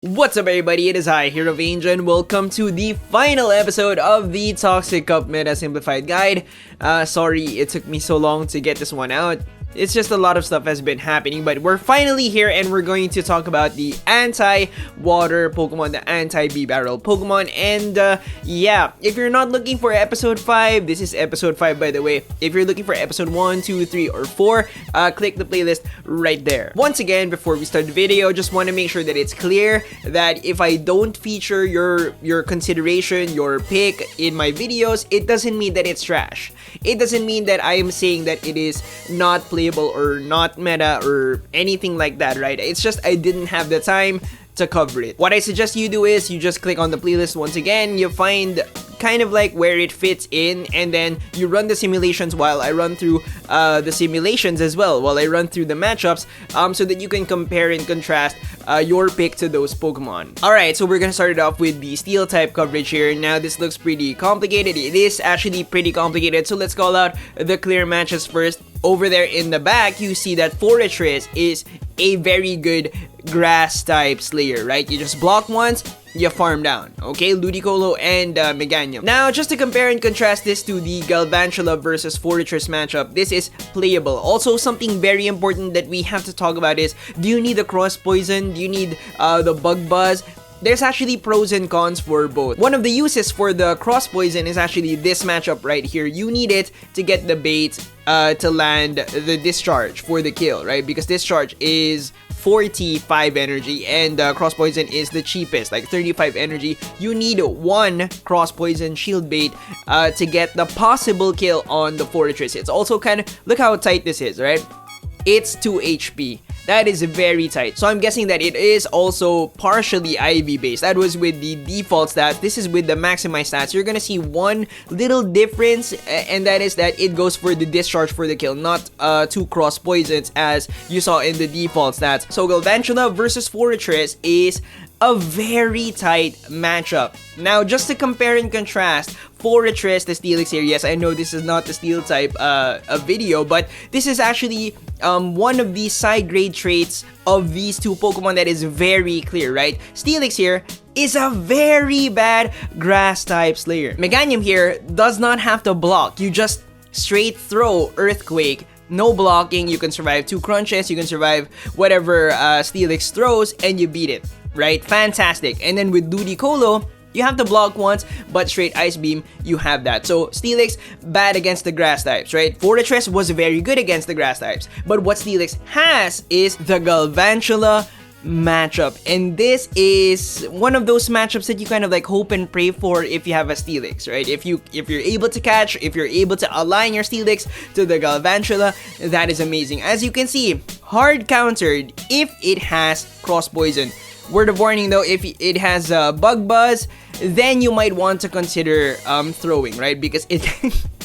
What's up everybody, it is I, Hero of Angel, and welcome to the final episode of the Toxic Cup Meta Simplified Guide. Sorry it took me so long to get this one out. It's just a lot of stuff has been happening, but we're finally here and we're going to talk about the anti-water Pokemon, the anti-B-Barrel Pokemon. And yeah, if you're not looking for episode 5, this is episode 5 by the way. If you're looking for episode 1, 2, 3, or 4, click the playlist right there. Once again, before we start the video, just want to make sure that it's clear that if I don't feature your consideration, your pick in my videos, it doesn't mean that it's trash. It doesn't mean that I am saying that it is not playable or not meta or anything like that, right? It's just I didn't have the time to cover it. What I suggest you do is you just click on the playlist once again, you find kind of like where it fits in, and then you run the simulations while I run through the simulations as well, while I run through the matchups, so that you can compare and contrast your pick to those Pokemon. Alright, so we're gonna start it off with the Steel type coverage here. Now this looks pretty complicated. It is actually pretty complicated, so let's call out the clear matches first. Over there in the back, you see that Forretress is a very good grass type Slayer, right? You just block once, you farm down, okay? Ludicolo and Magana. Now, just to compare and contrast this to the Galvantula versus Forretress matchup, this is playable. Also, something very important that we have to talk about is, do you need the cross poison? Do you need the bug buzz? There's actually pros and cons for both. One of the uses for the cross poison is actually this matchup right here. You need it to get the bait to land the discharge for the kill, right? Because discharge is 45 energy and cross poison is the cheapest, like 35 energy. You need one cross poison shield bait to get the possible kill on the Forretress. It's also kind of, look how tight this is, right? It's 2 HP. That is very tight. So I'm guessing that it is also partially IV based. That was with the default stats. This is with the maximized stats. You're gonna see one little difference, and that is that it goes for the discharge for the kill, not 2 cross poisons as you saw in the default stats. So Galvantula versus Forretress is a very tight matchup. Now, just to compare and contrast, Forretress, the Steelix here, yes, I know this is not the Steel type video, but this is actually one of the side grade traits of these two Pokemon that is very clear, right? Steelix here is a very bad grass type Slayer. Meganium here does not have to block. You just straight throw Earthquake. No blocking, you can survive 2 crunches, you can survive whatever Steelix throws, and you beat it, right? Fantastic. And then with Ludicolo, you have to block once, but straight Ice Beam, you have that. So Steelix, bad against the grass types, right? Forretress was very good against the grass types. But what Steelix has is the Galvantula matchup, and this is one of those matchups that you kind of like hope and pray for if you have a Steelix, right? If you're able to catch, if you're able to align your Steelix to the Galvantula, that is amazing. As you can see, hard countered if it has cross poison. Word of warning though, if it has bug buzz, then you might want to consider throwing, right? Because it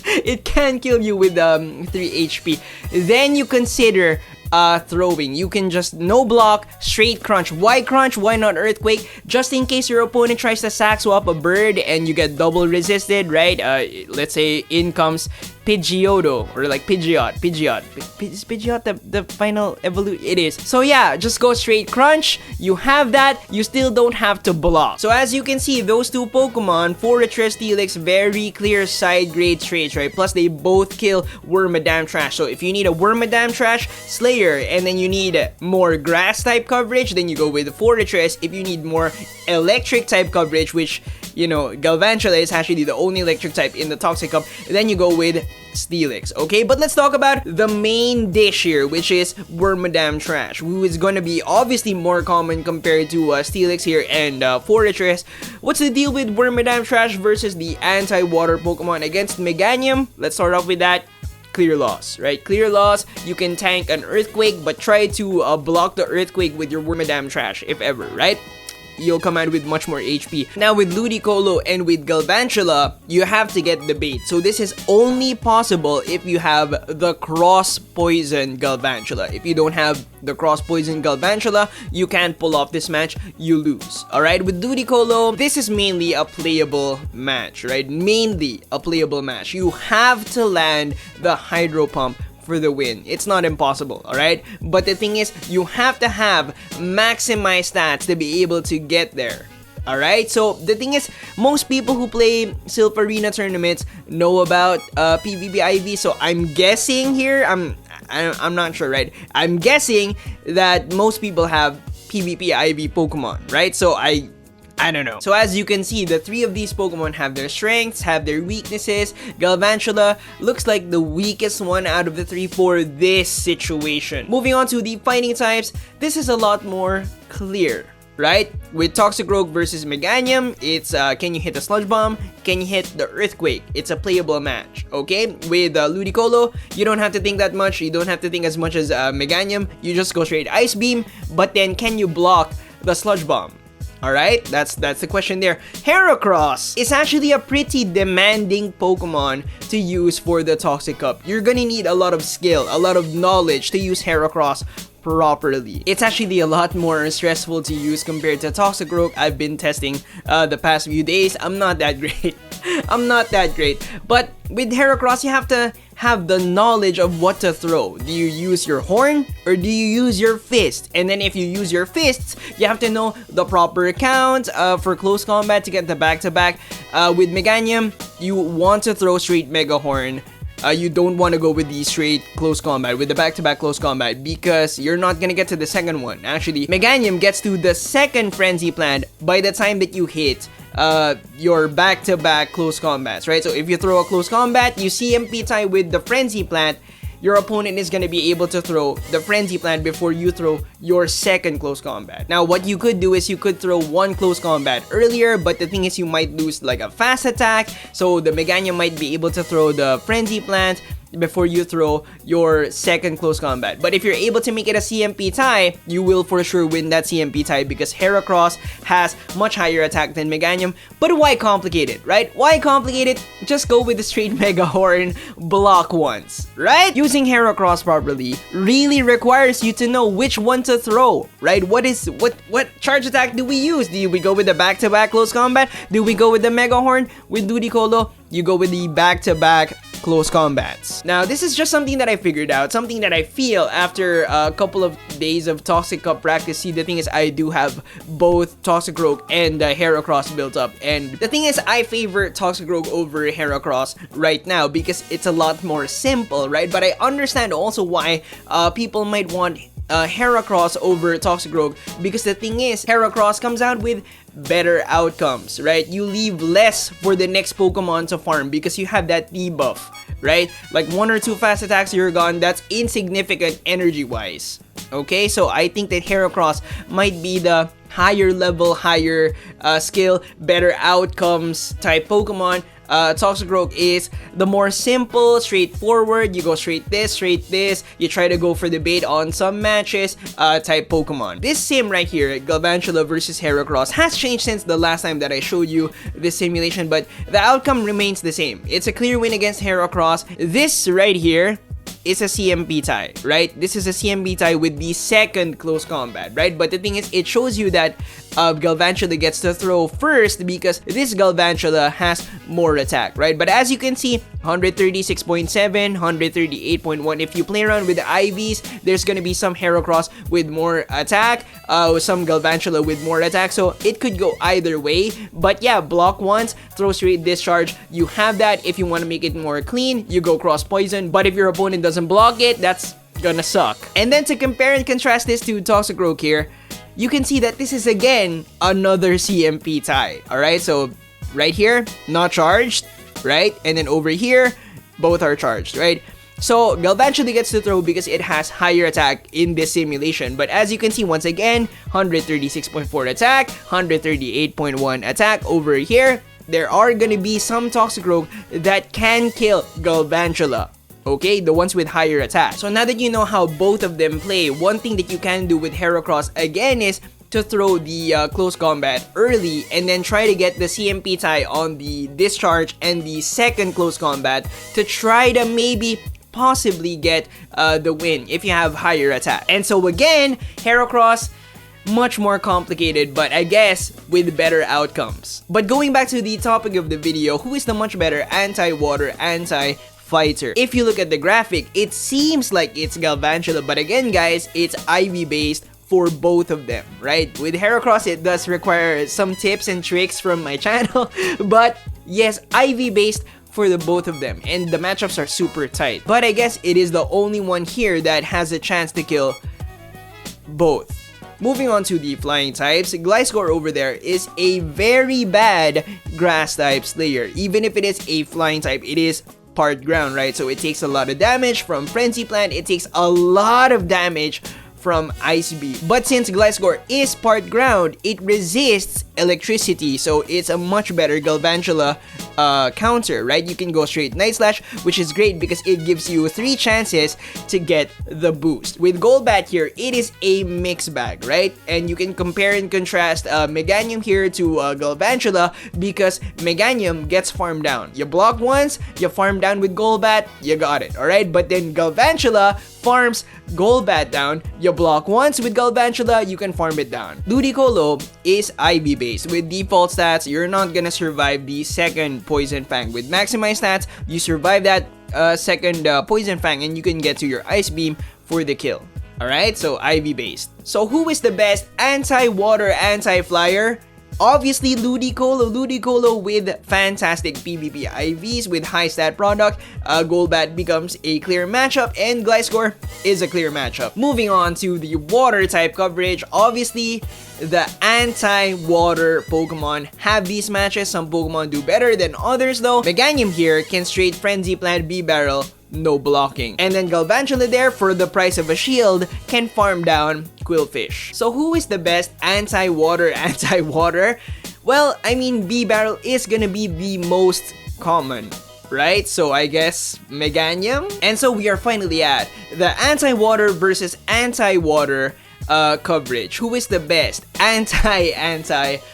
it can kill you with 3 HP. Then you consider throwing. You can just no block, straight crunch. Why crunch? Why not Earthquake? Just in case your opponent tries to sack swap a bird and you get double resisted, right? Let's say in comes Pidgeotto or like Pidgeot. Is Pidgeot the final evolution? It is. So yeah, just go straight crunch. You have that. You still don't have to block. So as you can see, those two Pokemon, Forretress, Steelix, very clear side grade traits, right? Plus they both kill Wormadam Trash. So if you need a Wormadam Trash Slayer and then you need more grass type coverage, then you go with the Forretress. If you need more electric type coverage, which, you know, Galvantula is actually the only electric type in the Toxic Cup, then you go with Steelix, okay? But let's talk about the main dish here, which is Wormadam Trash, who is going to be obviously more common compared to Steelix here and Forretress. What's the deal with Wormadam Trash versus the anti-water Pokemon against Meganium? Let's start off with that. Clear loss, right? Clear loss, you can tank an Earthquake, but try to block the Earthquake with your Wormadam Trash, if ever, right? You'll come out with much more HP. Now with Ludicolo and with Galvantula, you have to get the bait. So this is only possible if you have the cross poison Galvantula. If you don't have the cross poison Galvantula, you can't pull off this match, you lose. Alright, with Ludicolo, this is mainly a playable match, right? Mainly a playable match. You have to land the Hydro Pump for the win. It's not impossible, alright? But the thing is, you have to have maximized stats to be able to get there. Alright, so the thing is, most people who play Silph Arena tournaments know about PvP IV, so I'm guessing here, I'm not sure, right? I'm guessing that most people have PvP IV Pokemon, right? So I don't know. So as you can see, the three of these Pokemon have their strengths, have their weaknesses. Galvantula looks like the weakest one out of the three for this situation. Moving on to the fighting types, this is a lot more clear, right? With Toxicroak versus Meganium, it's can you hit the Sludge Bomb? Can you hit the Earthquake? It's a playable match, okay? With Ludicolo, you don't have to think that much. You don't have to think as much as Meganium. You just go straight Ice Beam, but then can you block the Sludge Bomb? Alright, that's the question there. Heracross is actually a pretty demanding Pokemon to use for the Toxic Cup. You're gonna need a lot of skill, a lot of knowledge to use Heracross properly. It's actually a lot more stressful to use compared to Toxicroak. I've been testing the past few days. I'm not that great. I'm not that great. But with Heracross, you have to have the knowledge of what to throw. Do you use your horn or do you use your fist? And then if you use your fists, you have to know the proper count for close combat to get the back-to-back. With Meganium, you want to throw straight Mega Horn. You don't want to go with the straight close combat, with the back-to-back close combat, because you're not gonna get to the second one. Actually, Meganium gets to the second Frenzy Plant by the time that you hit your back-to-back close combats, right? So if you throw a close combat, you CMP tie with the Frenzy Plant, your opponent is going to be able to throw the Frenzy Plant before you throw your second close combat. Now, what you could do is you could throw one close combat earlier, but the thing is you might lose like a fast attack, so the Meganium might be able to throw the Frenzy Plant before you throw your second close combat. But if you're able to make it a CMP tie, you will for sure win that CMP tie because Heracross has much higher attack than Meganium. But why complicate it, right? Why complicate it? Just go with the straight Mega Horn, block once, right? Using Heracross properly really requires you to know which one to throw, right? What charge attack do we use? Do we go with the back-to-back close combat? Do we go with the Mega Horn? With Ludicolo, you go with the back-to-back close combats. Now, this is just something that I figured out, something that I feel after a couple of days of Toxic Cup practice. See, the thing is, I do have both Toxicroak and Heracross built up, and the thing is, I favor Toxicroak over Heracross right now because it's a lot more simple, right? But I understand also why people might want Heracross over Toxicroak, because the thing is, Heracross comes out with better outcomes, right? You leave less for the next Pokemon to farm because you have that debuff, right? Like 1 or 2 fast attacks, you're gone. That's insignificant energy-wise. Okay, so I think that Heracross might be the higher level, higher skill, better outcomes type Pokemon. Toxicroak is the more simple, straightforward, you go straight this, you try to go for the bait on some matches type Pokemon. This sim right here, Galvantula versus Heracross, has changed since the last time that I showed you this simulation, but the outcome remains the same. It's a clear win against Heracross. This right here is a CMP tie, right? This is a CMP tie with the second close combat, right? But the thing is, it shows you that Galvantula gets to throw first because this Galvantula has more attack, right? But as you can see, 136.7, 138.1. If you play around with the IVs, there's gonna be some Heracross with more attack, some Galvantula with more attack, so it could go either way. But yeah, block once, throw straight discharge. You have that. If you want to make it more clean, you go cross poison. But if your opponent doesn't block it, that's gonna suck. And then to compare and contrast this to Toxicroak here, you can see that this is again another CMP tie. Alright, so right here, not charged, right? And then over here, both are charged, right? So Galvantula gets to throw because it has higher attack in this simulation. But as you can see, once again, 136.4 attack, 138.1 attack over here. There are gonna be some Toxicroak that can kill Galvantula. Okay, the ones with higher attack. So now that you know how both of them play, one thing that you can do with Heracross again is to throw the close combat early and then try to get the CMP tie on the discharge and the second close combat to try to maybe possibly get the win if you have higher attack. And so again, Heracross, much more complicated, but I guess with better outcomes. But going back to the topic of the video, who is the much better anti-water, anti fighter. If you look at the graphic, it seems like it's Galvantula, but again guys, it's IV based for both of them, right? With Heracross, it does require some tips and tricks from my channel, but yes, IV based for the both of them, and the matchups are super tight. But I guess it is the only one here that has a chance to kill both. Moving on to the flying types, Gliscor over there is a very bad grass type slayer. Even if it is a flying type, it is part ground, right? So it takes a lot of damage from Frenzy Plant, it takes a lot of damage from Ice Beam. But since Gliscor is part ground, it resists electricity, so it's a much better Galvantula counter, right? You can go straight Night Slash, which is great because it gives you 3 chances to get the boost. With Golbat here, it is a mixed bag, right? And you can compare and contrast Meganium here to Galvantula because Meganium gets farmed down. You block once, you farm down with Golbat, you got it, alright? But then Galvantula farms Golbat down, you block once with Galvantula, you can farm it down. Ludicolo is IV based. With default stats, you're not gonna survive the second Poison Fang. With maximized stats, you survive that second Poison Fang and you can get to your Ice Beam for the kill. Alright, so IV based. So who is the best anti-water, anti-flyer? Obviously, Ludicolo with fantastic PvP IVs with high stat product. Golbat becomes a clear matchup and Gliscor is a clear matchup. Moving on to the water type coverage, obviously the anti-water Pokemon have these matches. Some Pokemon do better than others though. Meganium here can straight Frenzy Plant B-Barrel, no blocking. And then Galvantula there, for the price of a shield, can farm down Qwilfish. So who is the best anti-water, anti-water? Well, I mean, B-Barrel is gonna be the most common, right? So I guess Meganium. And so we are finally at the anti-water versus anti-water coverage. Who is the best anti-water?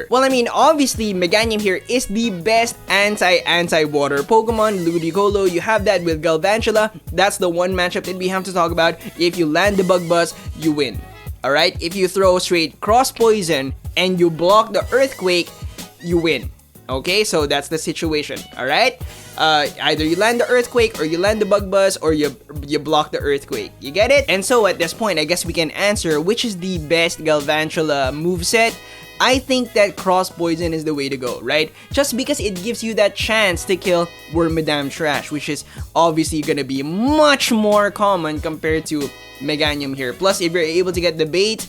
Well, I mean, obviously, Meganium here is the best anti-water Pokemon. Ludicolo, you have that with Galvantula. That's the one matchup that we have to talk about. If you land the Bug Buzz, you win. Alright? If you throw straight Cross Poison and you block the Earthquake, you win. Okay? So that's the situation. Alright? Either you land the Earthquake or you land the Bug Buzz or you block the Earthquake. You get it? And so at this point, I guess we can answer which is the best Galvantula moveset. I think that Cross Poison is the way to go, right? Just because it gives you that chance to kill Wormadam Trash, which is obviously gonna be much more common compared to Meganium here. Plus, if you're able to get the bait,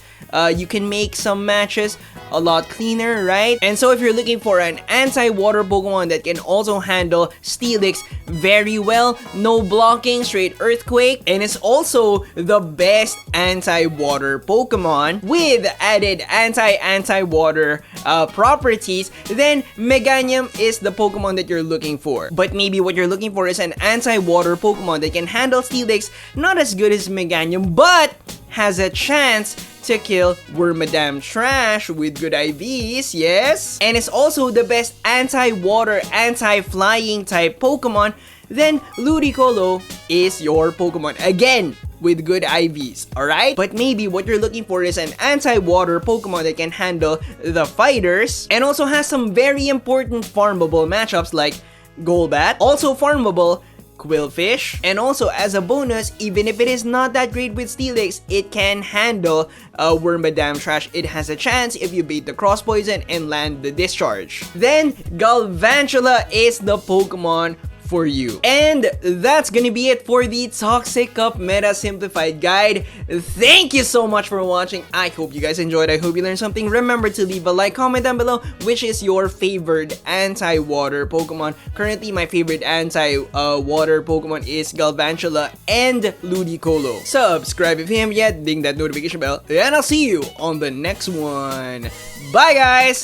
you can make some matches a lot cleaner, right? And so if you're looking for an anti-water Pokemon that can also handle Steelix very well, no blocking, straight Earthquake, and it's also the best anti-water Pokemon with added anti-water properties, then Meganium is the Pokemon that you're looking for. But maybe what you're looking for is an anti-water Pokemon that can handle Steelix, not as good as Meganium, but has a chance to kill Wormadam Trash with good IVs, yes? And it's also the best anti-water, anti-flying type Pokemon, then Ludicolo is your Pokemon. Again, with good IVs, alright? But maybe what you're looking for is an anti-water Pokemon that can handle the fighters and also has some very important farmable matchups like Golbat, also farmable Qwilfish, and also as a bonus, even if it is not that great with Steelix, it can handle Wormadam Trash. It has a chance if you bait the Cross Poison and land the Discharge. Then Galvantula is the Pokemon for you. And that's gonna be it for the Toxic Cup Meta Simplified guide. Thank you so much for watching. I hope you guys enjoyed. I hope you learned something. Remember to leave a like, comment down below which is your favorite anti-water Pokemon. Currently, my favorite anti-water Pokemon is Galvantula and Ludicolo. Subscribe if you haven't yet, ding that notification bell, and I'll see you on the next one. Bye guys!